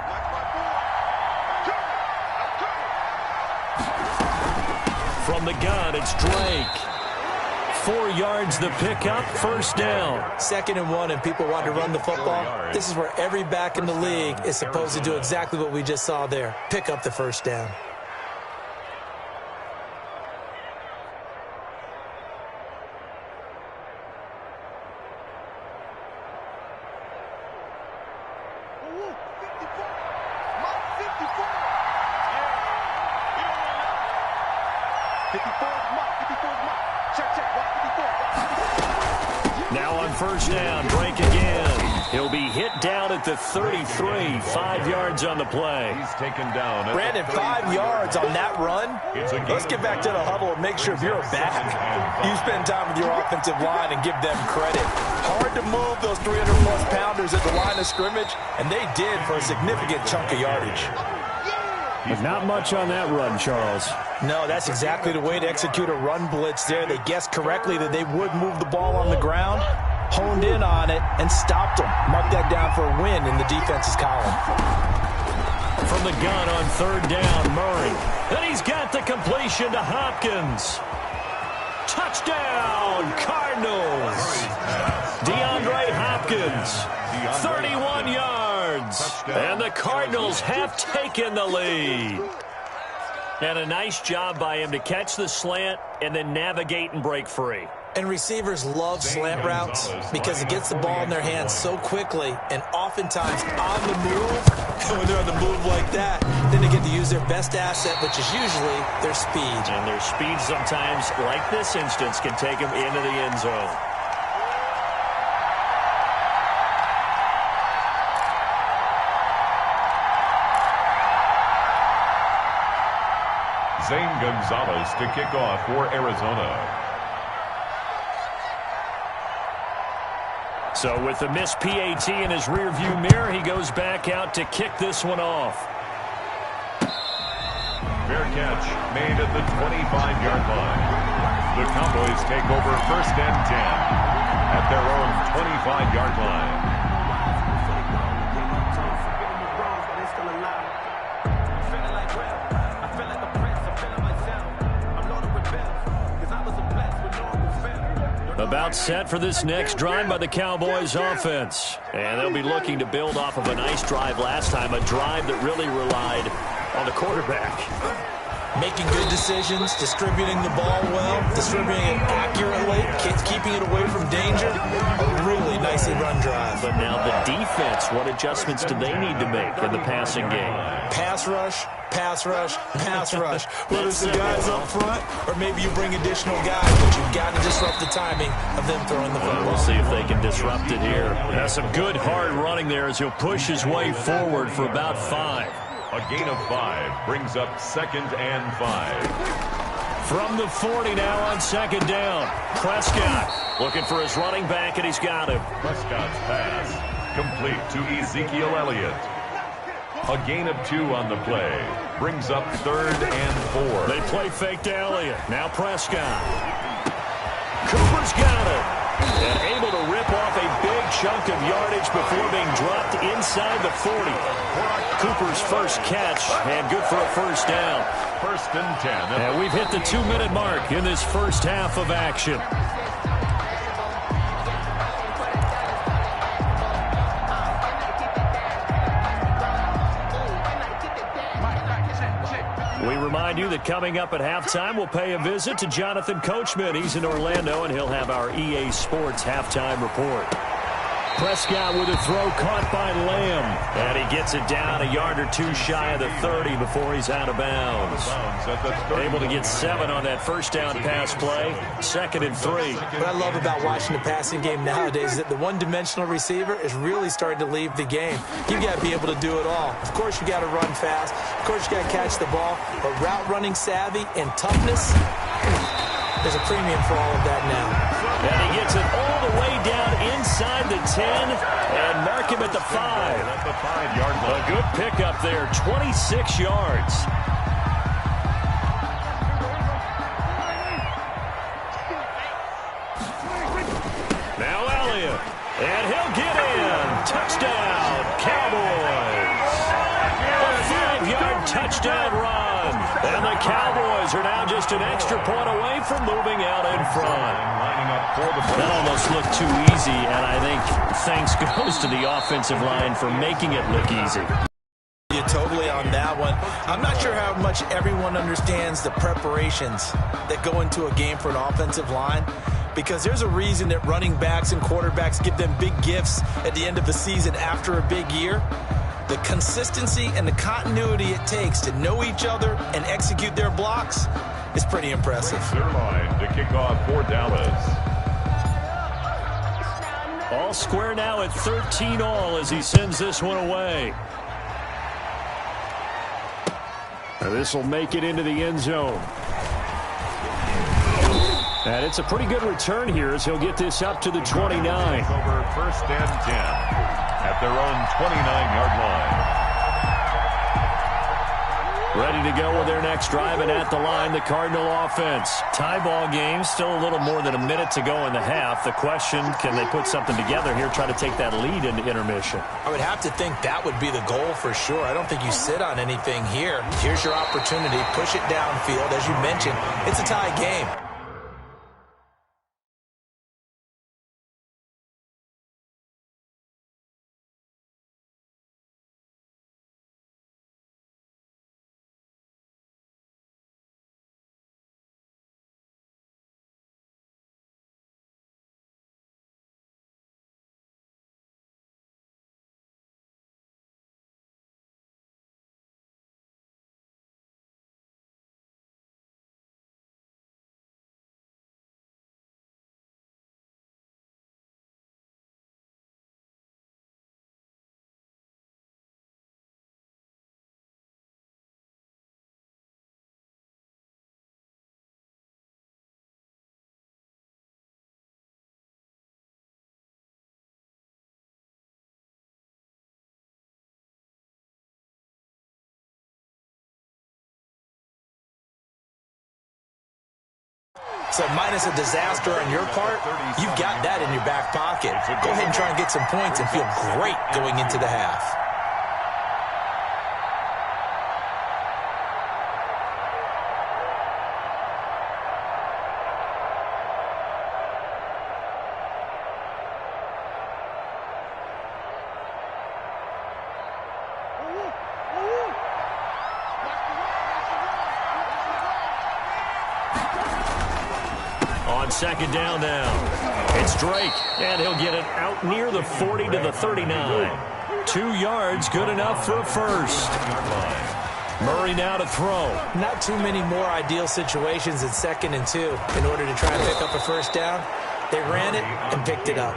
[SPEAKER 1] From the gun, it's Drake. 4 yards the pickup, 1st down.
[SPEAKER 3] 2nd and 1, and people want to run the football. This is where every back in the league is supposed to do exactly what we just saw there. Pick up the 1st down.
[SPEAKER 1] Now on 1st down, Drake again. He'll be hit down at the 33, 5 yards on the play.
[SPEAKER 2] He's taken down.
[SPEAKER 3] Brandon, 5 yards on that run. Let's get back to the huddle and make sure if you're a back, you spend time with your offensive line and give them credit. Hard to move those 300-plus pounders at the line of scrimmage, and they did for a significant chunk of yardage.
[SPEAKER 4] But not much on that run, Charles.
[SPEAKER 3] No, that's exactly the way to execute a run blitz there. They guessed correctly that they would move the ball on the ground, honed in on it, and stopped them. Mark that down for a win in the defense's column.
[SPEAKER 1] From the gun on third down, Murray. And he's got the completion to Hopkins. Touchdown, Cardinals. DeAndre Hopkins, 31 yards. And the Cardinals have taken the lead. And a nice job by him to catch the slant and then navigate and break free.
[SPEAKER 3] And receivers love slant routes because it gets the ball in their hands so quickly and oftentimes on the move. And when they're on the move like that, then they get to use their best asset, which is usually their speed.
[SPEAKER 1] And their speed sometimes, like this instance, can take them into the end zone.
[SPEAKER 2] Zane Gonzalez to kick off for Arizona.
[SPEAKER 1] So with the missed PAT in his rearview mirror, he goes back out to kick this one off.
[SPEAKER 2] Fair catch made at the 25-yard line. The Cowboys take over first and 10 at their own 25-yard line.
[SPEAKER 1] About set for this next drive by the Cowboys offense. And they'll be looking to build off of a nice drive last time, a drive that really relied on the quarterback.
[SPEAKER 3] Making good decisions, distributing the ball well, distributing it accurately, keeping it away from danger. A really nicely run drive.
[SPEAKER 1] But now the defense, what adjustments do they need to make in the passing game?
[SPEAKER 3] Pass rush, pass rush, pass rush. Whether it's the guys up front or maybe you bring additional guys, but you've got to disrupt the timing of them throwing the football.
[SPEAKER 1] We'll see if they can disrupt it here. Some good hard running there as he'll push his way forward for about 5.
[SPEAKER 2] A gain of 5 brings up 2nd and 5.
[SPEAKER 1] From the 40 now on 2nd down. Prescott looking for his running back, and he's got him.
[SPEAKER 2] Prescott's pass complete to Ezekiel Elliott. A gain of 2 on the play brings up 3rd and 4.
[SPEAKER 1] They play fake to Elliott. Now Prescott. Cooper's got it. And able to rip off a big chunk of yardage before being dropped inside the 40. Cooper's first catch, and good for a first down.
[SPEAKER 2] 1st and 10.
[SPEAKER 1] And we've hit the 2-minute mark in this first half of action. We remind you that coming up at halftime, we'll pay a visit to Jonathan Coachman. He's in Orlando, and he'll have our EA Sports halftime report. Prescott with a throw caught by Lamb. And he gets it down a yard or 2 shy of the 30 before he's out of bounds. Able to get 7 on that first down pass play. 2nd and 3.
[SPEAKER 3] What I love about watching the passing game nowadays is that the one-dimensional receiver is really starting to leave the game. You got to be able to do it all. Of course, you got to run fast. Of course, you got to catch the ball. But route running savvy and toughness, there's a premium for all of that now.
[SPEAKER 1] And he gets it all the way down inside the 10 and mark him at the 5.
[SPEAKER 2] At the 5-yard line.
[SPEAKER 1] A good pickup there, 26 yards. Now Elliott, and he'll get in. Touchdown, Cowboys. A 5-yard touchdown run. And the Cowboys are now just an extra point away from moving out in front. That almost looked too easy, and I think thanks goes to the offensive line for making it look easy.
[SPEAKER 3] You're totally on that one. I'm not sure how much everyone understands the preparations that go into a game for an offensive line, because there's a reason that running backs and quarterbacks give them big gifts at the end of the season after a big year. The consistency and the continuity it takes to know each other and execute their blocks is pretty impressive.
[SPEAKER 2] Line to kick off for Dallas.
[SPEAKER 1] All square now at 13 all as he sends this one away. This will make it into the end zone. And it's a pretty good return here as he'll get this up to the 29.
[SPEAKER 2] Over first and 10 at their own 29-yard line.
[SPEAKER 1] Ready to go with their next drive, and at the line, the Cardinal offense. Tie ball game, still a little more than a minute to go in the half. The question, can they put something together here, try to take that lead into intermission?
[SPEAKER 3] I would have to think that would be the goal for sure. I don't think you sit on anything here. Here's your opportunity. Push it downfield. As you mentioned, it's a tie game. So minus a disaster on your part, you've got that in your back pocket. Go ahead and try and get some points and feel great going into the half.
[SPEAKER 1] Second down now. It's Drake, and he'll get it out near the 40 to the 39. 2 yards, good enough for a first. Murray now to throw.
[SPEAKER 3] Not too many more ideal situations in 2nd and 2 in order to try and pick up a first down. They ran it and picked it up.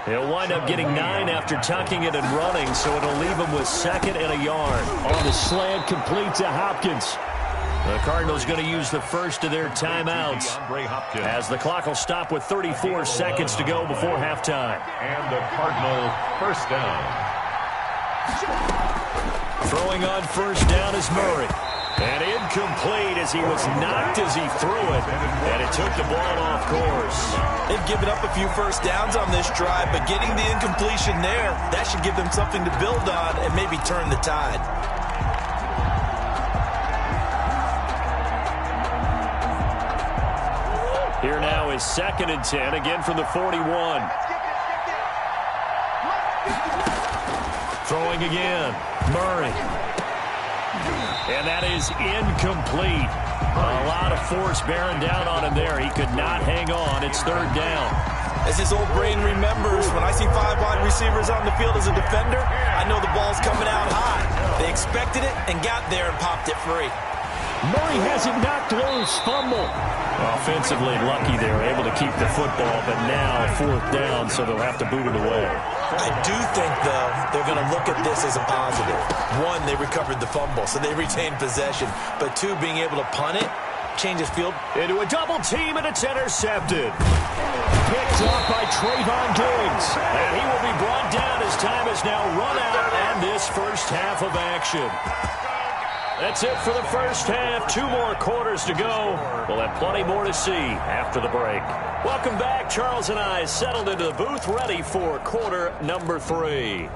[SPEAKER 1] He'll wind up getting 9 after tucking it and running, so it'll leave him with 2nd and a yard. On the slant, complete to Hopkins. The Cardinals going to use the first of their timeouts as the clock will stop with 34 seconds to go before halftime.
[SPEAKER 2] And the Cardinal first down.
[SPEAKER 1] Throwing on first down is Murray. And incomplete as he was knocked as he threw it. And it took the ball off course.
[SPEAKER 3] They've given up a few first downs on this drive, but getting the incompletion there, that should give them something to build on and maybe turn the tide.
[SPEAKER 1] Here now is 2nd and 10, again from the 41. Throwing again, Murray. And that is incomplete. A lot of force bearing down on him there. He could not hang on. It's 3rd down.
[SPEAKER 3] As his old brain remembers, when I see 5 wide receivers on the field as a defender, I know the ball's coming out high. They expected it and got there and popped it free.
[SPEAKER 1] Murray has it knocked loose. Fumble. Offensively lucky they were able to keep the football, but now 4th down, so they'll have to boot it away.
[SPEAKER 3] I do think, though, they're going to look at this as a positive. 1, they recovered the fumble, so they retained possession. But 2, being able to punt it, changes field.
[SPEAKER 1] Into a double team, and it's intercepted. Picked off by Trayvon Diggs. And he will be brought down as time is now run out on this first half of action. That's it for the first half. 2 more quarters to go. We'll have plenty more to see after the break. Welcome back. Charles and I settled into the booth, ready for quarter number 3.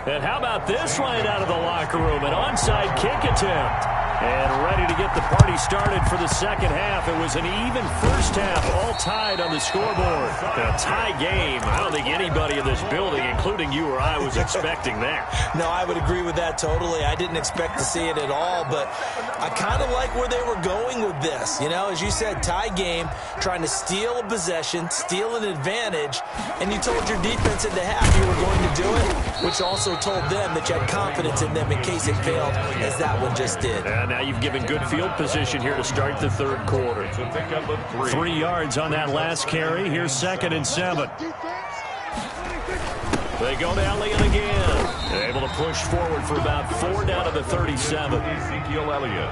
[SPEAKER 1] And how about this right out of the locker room? An onside kick attempt. And ready to get the party started for the second half. It was an even first half, all tied on the scoreboard. A tie game. I don't think anybody in this building, including you or I, was expecting that.
[SPEAKER 3] No, I would agree with that totally. I didn't expect to see it at all, but I kind of like where they were going with this. You know, as you said, tie game, trying to steal a possession, steal an advantage, and you told your defense in the half you were going to do it, which also told them that you had confidence in them in case it failed, as that one just did.
[SPEAKER 1] And now you've given good field position here to start the 3rd quarter. 3 yards on that last carry. Here's 2nd and 7. They go to Elliott again. They're able to push forward for about 4 down to the 37.
[SPEAKER 2] Ezekiel Elliott.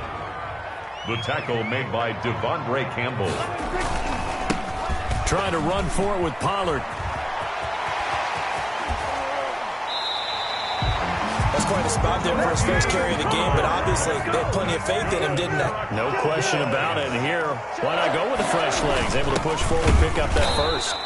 [SPEAKER 2] The tackle made by Devondre Campbell.
[SPEAKER 1] Trying to run for it with Pollard.
[SPEAKER 3] That's quite a spot there for his first carry of the game, but obviously they had plenty of faith in him, didn't they?
[SPEAKER 1] No question about it. And here, why not go with the fresh legs? Able to push forward, pick up that first.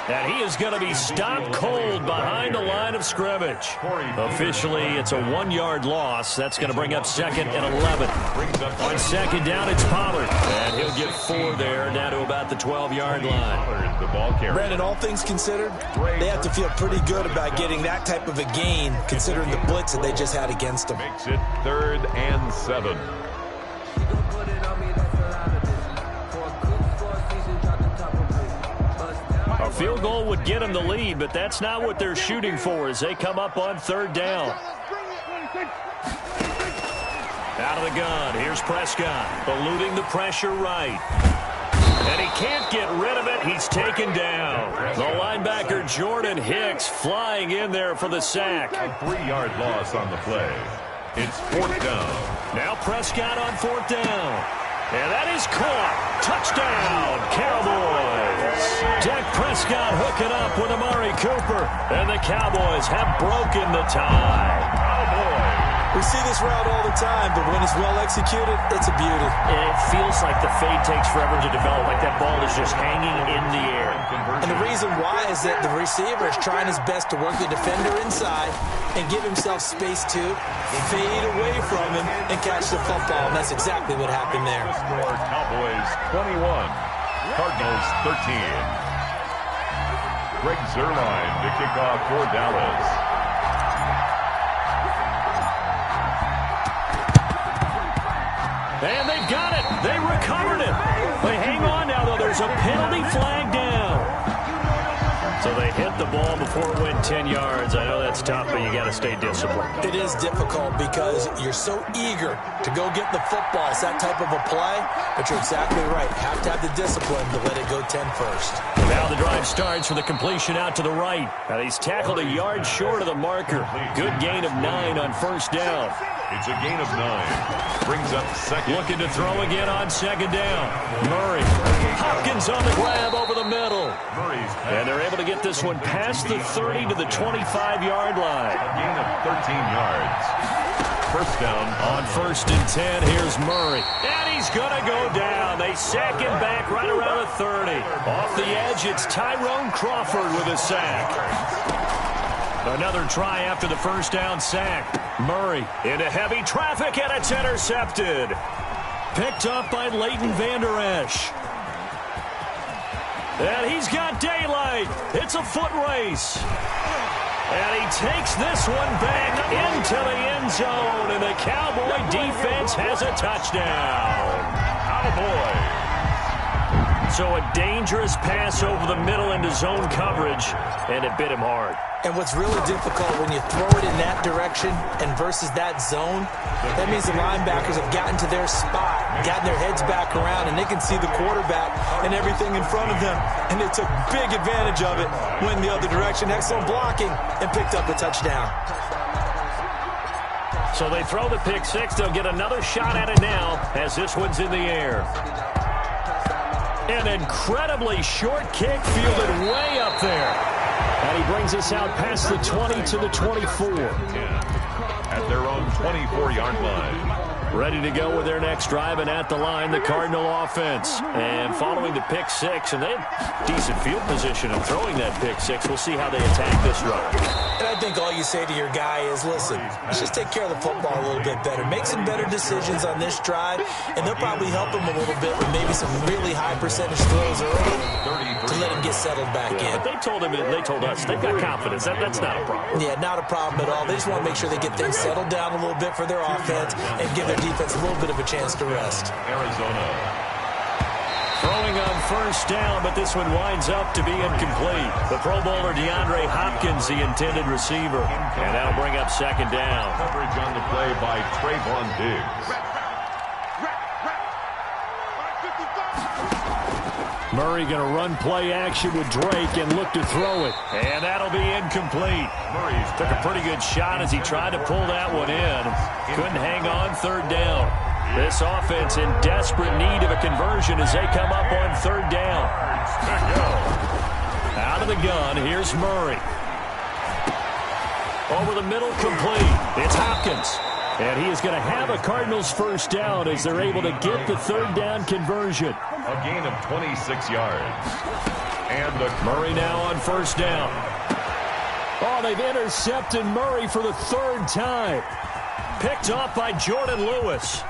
[SPEAKER 1] And he is going to be stopped cold behind the line of scrimmage. Officially, it's a 1-yard loss. That's going to bring up 2nd and 11. On 2nd down, it's Pollard. And he'll get 4 there, down to about the 12-yard line.
[SPEAKER 2] The ball carrier.
[SPEAKER 3] Brandon, all things considered, they have to feel pretty good about getting that type of a gain, considering the blitz that they just had against them.
[SPEAKER 2] Makes it 3rd and 7.
[SPEAKER 1] A field goal would get them the lead, but that's not what they're shooting for as they come up on 3rd down. Out of the gun, here's Prescott, eluding the pressure right. And he can't get rid of it. He's taken down. The linebacker, Jordan Hicks, flying in there for the sack.
[SPEAKER 2] A 3-yard loss on the play. It's 4th down.
[SPEAKER 1] Now Prescott on 4th down. And that is caught. Touchdown, Cowboys. Dak Prescott hooking up with Amari Cooper. And the Cowboys have broken the tie.
[SPEAKER 2] Cowboys.
[SPEAKER 3] We see this route all the time, but when it's well executed, it's a beauty.
[SPEAKER 1] It feels like the fade takes forever to develop, like that ball is just hanging in the air.
[SPEAKER 3] And the reason why is that the receiver is trying his best to work the defender inside and give himself space to fade away from him and catch the football. And that's exactly what happened there.
[SPEAKER 2] Score Cowboys 21, Cardinals 13. Greg Zuerlein to kick off for Dallas.
[SPEAKER 1] And they've got it. They recovered it. They hang on now, though. There's a penalty flag down. So they hit the ball before it went 10 yards. I know that's tough, but you got to stay disciplined.
[SPEAKER 3] It is difficult because you're so eager to go get the football. It's that type of a play, but you're exactly right. Have to have the discipline to let it go 10 first.
[SPEAKER 1] Now the drive starts for the completion out to the right. Now he's tackled a yard short of the marker. Good gain of 9 on 1st down.
[SPEAKER 2] It's a gain of 9. Brings up 2nd.
[SPEAKER 1] Looking to throw again on 2nd down. Murray. Hopkins on the grab over the middle. And they're able to get this one past the 30 to the 25-yard line.
[SPEAKER 2] A gain of 13 yards. 1st down.
[SPEAKER 1] On 1st and 10, here's Murray. And he's going to go down. They sack him back right around the 30. Off the edge, it's Tyrone Crawford with a sack. Another try after the 1st down sack. Murray into heavy traffic, and it's intercepted. Picked up by Leighton Vander Esch. And he's got daylight. It's a foot race. And he takes this one back into the end zone, and the Cowboy defense has a touchdown.
[SPEAKER 2] Cowboys.
[SPEAKER 1] So a dangerous pass over the middle into zone coverage, and it bit him hard.
[SPEAKER 3] And what's really difficult when you throw it in that direction and versus that zone, that means the linebackers have gotten to their spot, gotten their heads back around, and they can see the quarterback and everything in front of them. And they took big advantage of it, went the other direction, excellent blocking, and picked up a touchdown.
[SPEAKER 1] So they throw the pick six. They'll get another shot at it now as this one's in the air. An incredibly short kick fielded way up there. And he brings us out past the 20 to the 24.
[SPEAKER 2] At their own 24-yard line.
[SPEAKER 1] Ready to go with their next drive, and at the line, the Cardinal offense. And following the pick six, and they have decent field position in throwing that pick six. We'll see how they attack this drive.
[SPEAKER 3] And I think all you say to your guy is, listen, let's just take care of the football a little bit better. Make some better decisions on this drive, and they'll probably help him a little bit with maybe some really high percentage throws early to let him get settled back in.
[SPEAKER 1] But they told us, they've got confidence. That's not a problem.
[SPEAKER 3] Yeah, not a problem at all. They just want to make sure they get things settled down a little bit for their offense and give their defense a little bit of a chance to rest.
[SPEAKER 2] Arizona.
[SPEAKER 1] Throwing on 1st down, but this one winds up to be incomplete. The Pro Bowler DeAndre Hopkins, the intended receiver. And that'll bring up 2nd down.
[SPEAKER 2] Coverage on the play by Trayvon Diggs.
[SPEAKER 1] Murray going to run play action with Drake and look to throw it. And that'll be incomplete. Murray took a pretty good shot as he tried to pull that one in. Couldn't hang on third down. This offense in desperate need of a conversion as they come up on third down. Out of the gun, here's Murray. Over the middle, complete. It's Hopkins. And he is going to have a Cardinals first down as they're able to get the third down conversion.
[SPEAKER 2] A gain of 26 yards. And
[SPEAKER 1] Murray now on first down. Oh, they've intercepted Murray for the third time. Picked off by Jordan Lewis.